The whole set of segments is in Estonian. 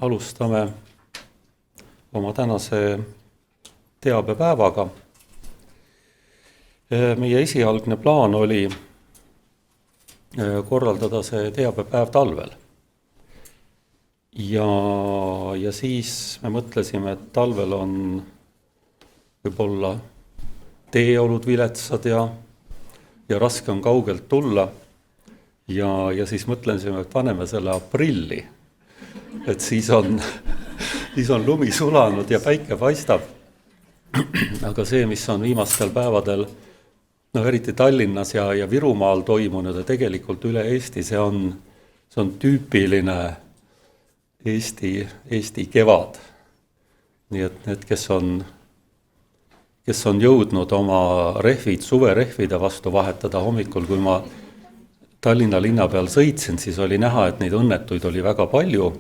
Alustame oma tänase teabepäevaga. Meie esialgne plaan oli korraldada see teabepäev talvel. Ja siis me mõtlesime, et talvel on võib-olla teeolud viletsad ja raske on kaugelt tulla. Ja siis mõtlesime, et paneme selle aprilli. Et siis on lumi sulanud ja päike paistab. Aga see, mis on viimastel päevadel, eriti Tallinnas ja Virumaal toimunud ja tegelikult üle Eesti, see on tüüpiline Eesti kevad. Nii et need, kes on jõudnud oma rehvid, suverehvide vastu vahetada hommikul, kui ma Tallinna linna peal sõitsin, siis oli näha, et neid õnnetuid oli väga palju.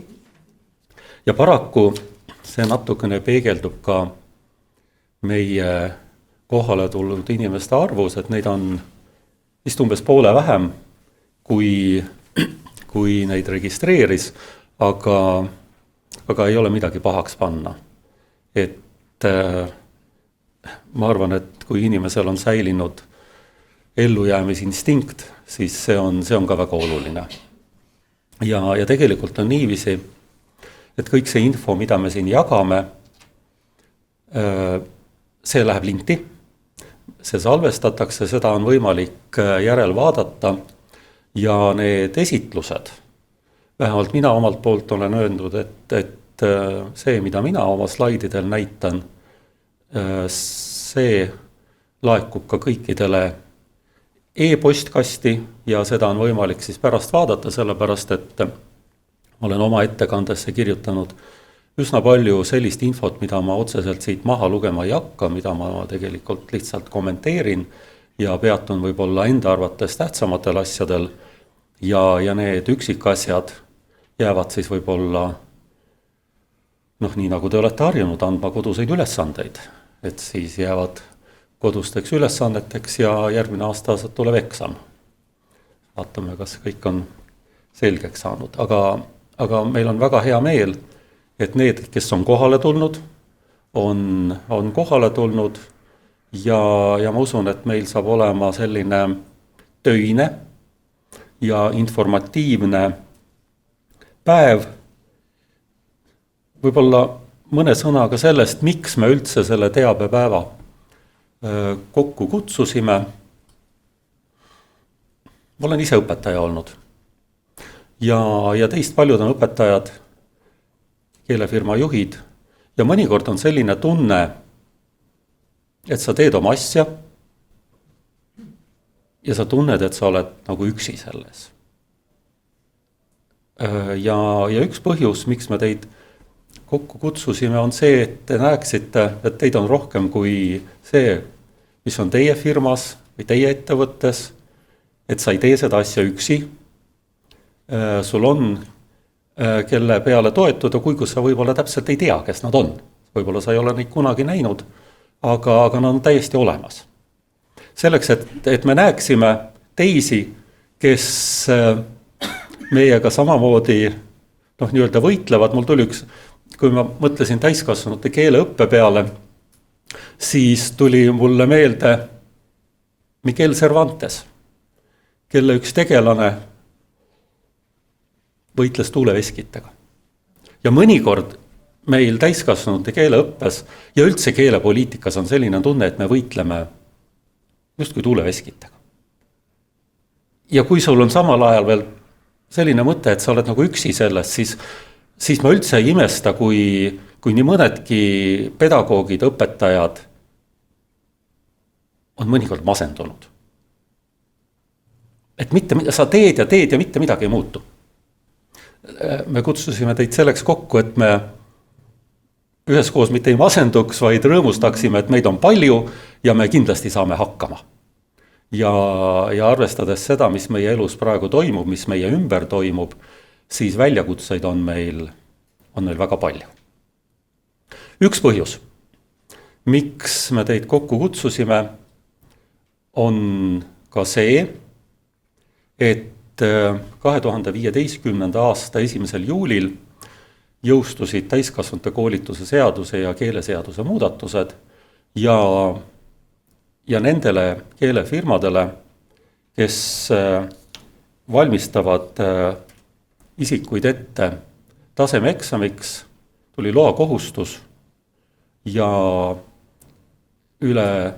Ja paraku see natukene peegeldub ka meie kohale tulnud inimeste arvus, et neid on vist umbes poole vähem, kui neid registreeris, aga ei ole midagi pahaks panna. Et ma arvan, et kui inimesel on säilinud ellujäämisinstinkt, siis see on ka väga oluline. Ja tegelikult on niiviisi, et kõik see info, mida me siin jagame, see läheb linti, see salvestatakse, seda on võimalik järel vaadata ja need esitlused, vähemalt mina omalt poolt olen öelnud, et see, mida mina oma slaididel näitan, see laekub ka kõikidele e-postkasti ja seda on võimalik siis pärast vaadata, sellepärast et olen oma ettekandesse kirjutanud üsna palju sellist infot, mida ma otseselt siit maha lugema ei hakka, mida ma tegelikult lihtsalt kommenteerin ja peatun võib-olla enda arvates tähtsamatel asjadel ja need üksikasjad jäävad siis võib-olla nii nagu te olete harjunud andma koduseid ülesandeid, et siis jäävad kodusteks ülesanneteks ja järgmine aasta tuleb eksam. Vaatame, kas kõik on selgeks saanud, aga meil on väga hea meel, et need, kes on kohale tulnud, on kohale tulnud ja ma usun, et meil saab olema selline töine ja informatiivne päev. Võib-olla mõne sõnaga sellest, miks me üldse selle teabepäeva kokku kutsusime. Ma olen ise õpetaja olnud. Ja teist paljud on õpetajad, keelefirma juhid ja mõnikord on selline tunne, et sa teed oma asja ja sa tunned, et sa oled nagu üksi selles. Ja üks põhjus, miks me teid kokku kutsusime, on see, et te näeksite, et teid on rohkem kui see, mis on teie firmas või teie ettevõttes, et sa ei tee seda asja üksi. Sul on, kelle peale toetuda, kuigi sa võib-olla täpselt ei tea, kes nad on. Võib-olla sa ei ole neid kunagi näinud, aga nad on täiesti olemas. Selleks, et me näeksime teisi, kes meiega samamoodi nii-öelda võitlevad. Mul tuli kui ma mõtlesin täiskasvanute keeleõppe peale, siis tuli mulle meelde Miguel Cervantes, kelle üks tegelane võitles tuuleveskitega. Ja mõnikord meil täiskasvanute keeleõppes ja üldse keelepoliitikas on selline tunne, et me võitleme justkui tuuleveskitega. Ja kui sul on samal ajal veel selline mõte, et sa oled nagu üksi sellest, siis ma üldse ei imesta, kui nii mõnedki pedagoogid, õpetajad on mõnikord masendunud. Et sa teed ja mitte midagi ei muutu. Me kutsusime teid selleks kokku, et me üheskoos mitte ei masenduks, vaid rõõmustaksime, et meid on palju ja me kindlasti saame hakkama. Ja arvestades seda, mis meie elus praegu toimub, mis meie ümber toimub, siis väljakutseid on meil väga palju. Üks põhjus, miks me teid kokku kutsusime, on ka see, et 2015. aasta 1. juulil jõustusid täiskasvanute koolituse seaduse ja keeleseaduse muudatused ja nendele keelefirmadele, kes valmistavad isikuid ette tasemeeksamiks, tuli loakohustus ja üle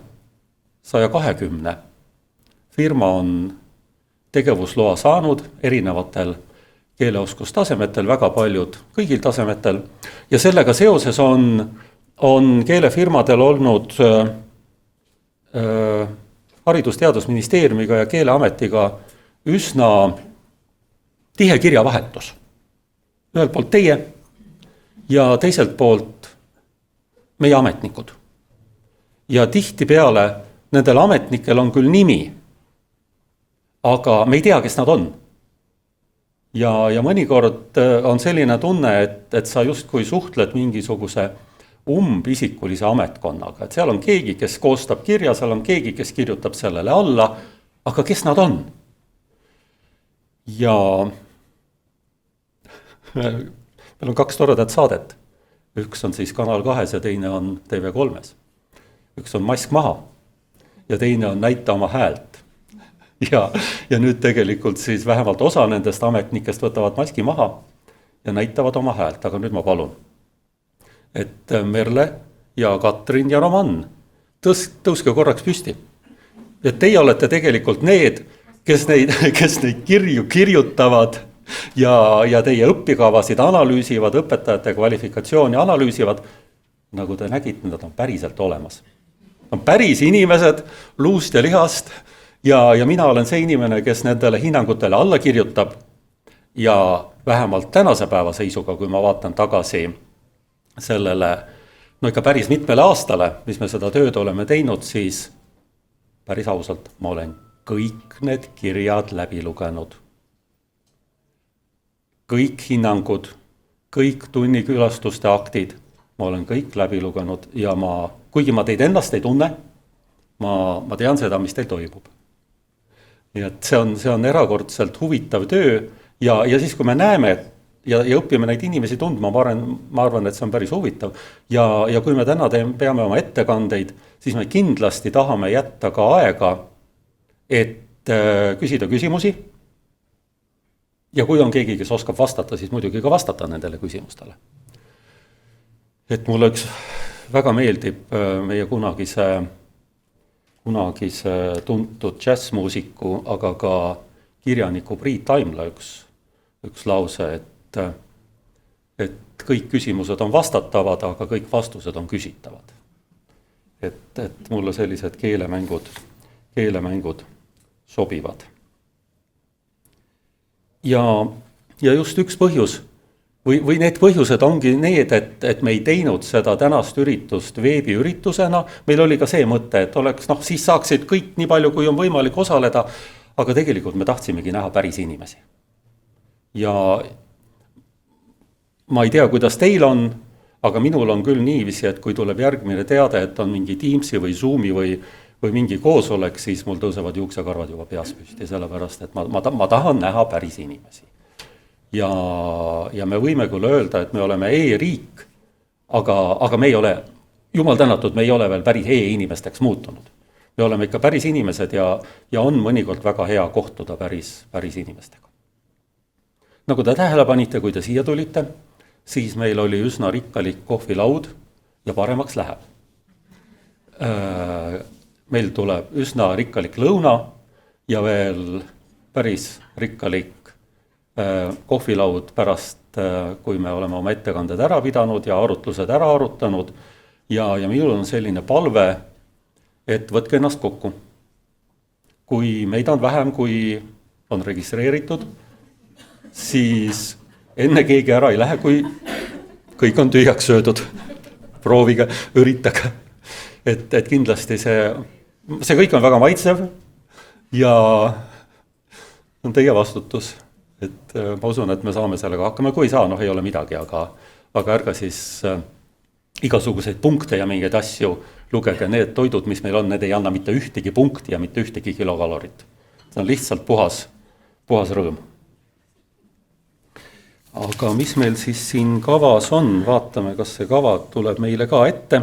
120 firma on tegevusloa saanud erinevatel keeleoskustasemetel, väga paljud kõigil tasemetel. Ja sellega seoses on keelefirmadel olnud Haridus-Teadusministeeriumiga ja Keeleametiga üsna tihe kirjavahetus. Ühelt poolt teie ja teiselt poolt meie ametnikud. Ja tihtipeale nendel ametnikel on küll nimi, aga me ei tea, kes nad on. Ja mõnikord on selline tunne, et sa justkui suhtled mingisuguse umbisikulise ametkonnaga. Et seal on keegi, kes koostab kirja, seal on keegi, kes kirjutab sellele alla, aga kes nad on? Ja meil on 2 toredat saadet. Üks on siis Kanal 2 ja teine on TV3. Üks on Mask maha ja teine on Näita oma häält. Ja nüüd tegelikult siis vähemalt osa nendest ametnikest võtavad maski maha ja näitavad oma häält. Aga nüüd ma palun, et Merle ja Katrin ja Roman, tõuske korraks püsti. Et teie olete tegelikult need, kes neid kirju kirjutavad ja teie õpikavasid analüüsivad, õpetajate kvalifikatsiooni analüüsivad. Nagu te nägite, nad on päriselt olemas. On päris inimesed luust ja lihast ja mina olen see inimene, kes nendele hinnangutele alla kirjutab ja vähemalt tänase päeva seisuga, kui ma vaatan tagasi sellele, no ikka päris mitmele aastale, mis me seda tööd oleme teinud, siis päris ausalt, ma olen kõik need kirjad läbi lugenud. Kõik hinnangud, kõik tunnikülastuste aktid, ma olen kõik läbi lugenud ja kuigi ma teid ennast ei tunne, ma tean seda, mis teil toimub. Ja see on erakordselt huvitav töö ja siis, kui me näeme ja õpime neid inimesi tundma, ma arvan, et see on päris huvitav. Ja kui me täna peame oma ettekandeid, siis me kindlasti tahame jätta ka aega, et küsida küsimusi. Ja kui on keegi, kes oskab vastata, siis muidugi ka vastata nendele küsimustele. Et mulle üks väga meeldib meie kunagise tuntud džässmuusiku, aga ka kirjaniku Priit Taimla üks lause, et kõik küsimused on vastatavad, aga kõik vastused on küsitavad. Et mulle sellised keelemängud sobivad. Ja just üks põhjus, või need põhjused ongi need, et me ei teinud seda tänast üritust veebiüritusena. Meil oli ka see mõte, et oleks, siis saaksid kõik nii palju, kui on võimalik osaleda, aga tegelikult me tahtsimegi näha päris inimesi. Ja ma ei tea, kuidas teil on, aga minul on küll niiviisi, et kui tuleb järgmine teade, et on mingi Teamsi või Zoomi või mingi koosolek, siis mul tõusevad juuksekarvad juba peas püsti, sellepärast, et ma tahan näha päris inimesi. Ja me võime küll öelda, et me oleme e-riik, aga me ei ole, jumal tänatud, me ei ole veel päris e-inimesteks muutunud. Me oleme ikka päris inimesed ja on mõnikord väga hea kohtuda päris inimestega. Nagu te tähele panite, kui te siia tulite, siis meil oli üsna rikkalik kohvilaud ja paremaks läheb. Meil tuleb üsna rikkalik lõuna ja veel päris rikkalik kohvilaud pärast, kui me oleme oma ettekanded ära pidanud ja arutlused ära arutanud. Ja minul on selline palve, et võtke ennast kokku. Kui meid on vähem, kui on registreeritud, siis enne keegi ära ei lähe, kui kõik on tühjaks söödud. Proovige, üritage. Et kindlasti see kõik on väga maitsev ja on teie vastutus. Et ma usun, et me saame sellega hakkama, kui ei saa, ei ole midagi, aga ärge siis igasuguseid punkte ja mingeid asju lugege. Need toidud, mis meil on, need ei anna mitte ühtegi punkti ja mitte ühtegi kilokalorit. See on lihtsalt puhas rõõm. aga mis meil siis siin kavas on, vaatame, kas see kava tuleb meile ka ette,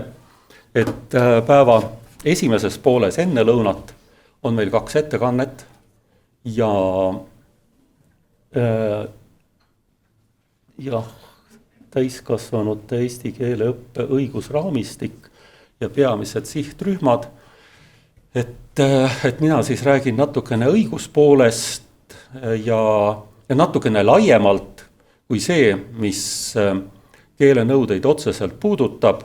et päeva esimeses pooles enne lõunat on meil 2 ettekannet ja täiskasvanute eesti keele õppe õigusraamistik ja peamised sihtrühmad. Et mina siis räägin natukene õiguspoolest ja natukene laiemalt kui see, mis keelenõudeid otseselt puudutab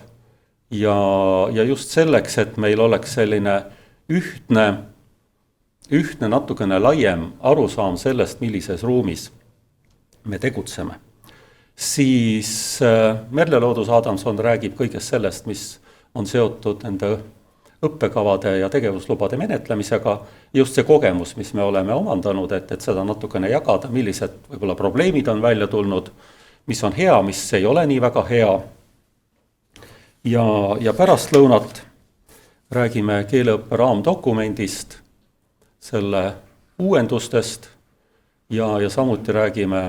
ja just selleks, et meil oleks selline ühtne natukene laiem arusaam sellest, millises ruumis me tegutseme. Siis Merle Loodus-Adamson räägib kõigest sellest, mis on seotud nende õppekavade ja tegevuslubade menetlemisega. Just see kogemus, mis me oleme omandanud, et seda natukene jagada, millised võib-olla probleemid on välja tulnud, mis on hea, mis ei ole nii väga hea. Ja pärast lõunat räägime keeleõppe raamdokumendist, selle uuendustest ja samuti räägime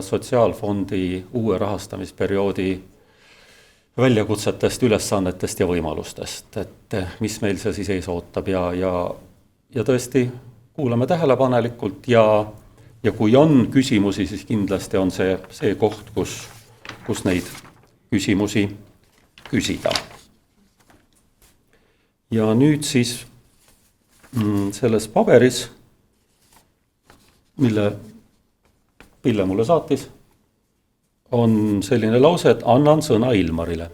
sotsiaalfondi uue rahastamisperioodi väljakutsetest, ülesannetest ja võimalustest, et mis meil see siis ees ootab ja tõesti kuulame tähelepanelikult ja kui on küsimusi, siis kindlasti on see koht, kus neid küsimusi küsida. Ja nüüd siis selles paberis, mille Pille mulle saatis, on selline lause, et annan sõna Ilmarile.